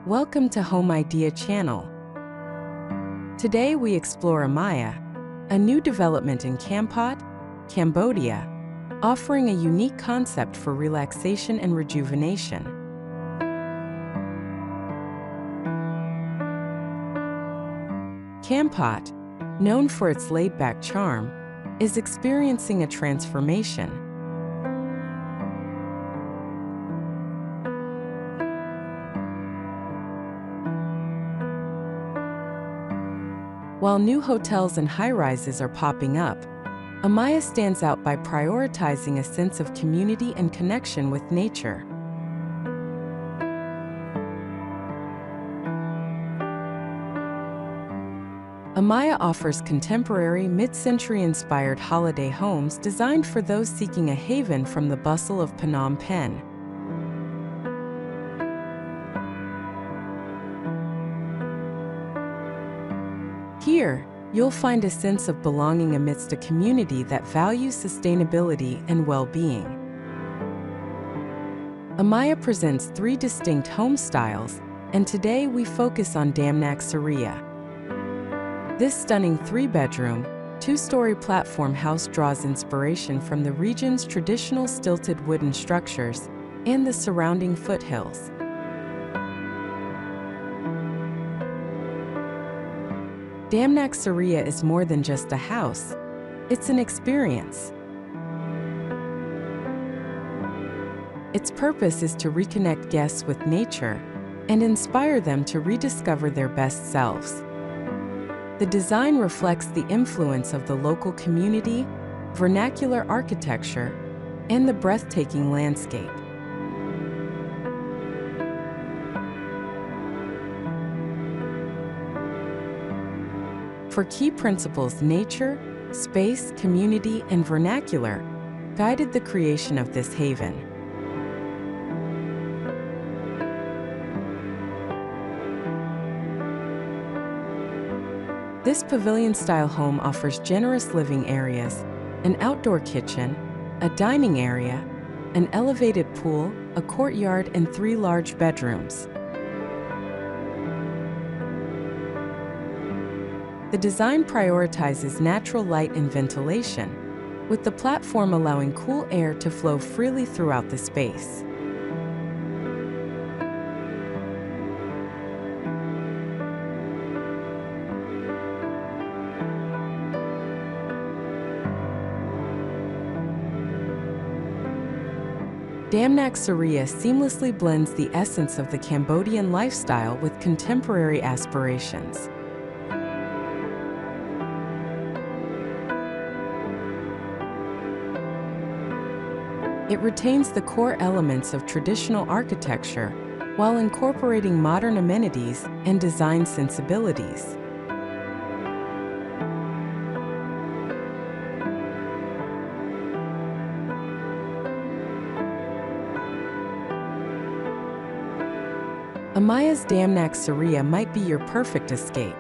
Welcome to Homeidea channel. Today we explore Amaya, a new development in Kampot, Cambodia, offering a unique concept for relaxation and rejuvenation. Kampot, known for its laid-back charm, is experiencing a transformation. While new hotels and high-rises are popping up, Amaya stands out by prioritizing a sense of community and connection with nature. Amaya offers contemporary, mid-century inspired holiday homes designed for those seeking a haven from the bustle of Phnom Penh. Here, you'll find a sense of belonging amidst a community that values sustainability and well-being. Amaya presents 3 distinct home styles, and today we focus on Damnak Soriya. This stunning 3-bedroom, 2-story platform house draws inspiration from the region's traditional stilted wooden structures and the surrounding foothills. Damnak Soriya is more than just a house, it's an experience. Its purpose is to reconnect guests with nature and inspire them to rediscover their best selves. The design reflects the influence of the local community, vernacular architecture, and the breathtaking landscape. For key principles, nature, space, community, and vernacular guided the creation of this haven. This pavilion-style home offers generous living areas, an outdoor kitchen, a dining area, an elevated pool, a courtyard, and 3 large bedrooms. The design prioritizes natural light and ventilation, with the platform allowing cool air to flow freely throughout the space. Damnak Soriya seamlessly blends the essence of the Cambodian lifestyle with contemporary aspirations. It retains the core elements of traditional architecture while incorporating modern amenities and design sensibilities. Amaya's Damnak Soriya might be your perfect escape.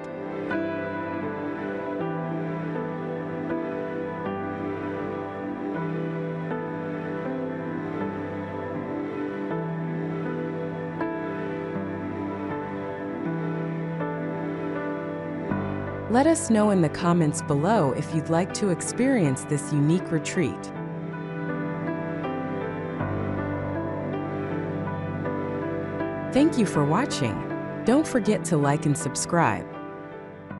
Let us know in the comments below if you'd like to experience this unique retreat. Thank you for watching. Don't forget to like and subscribe.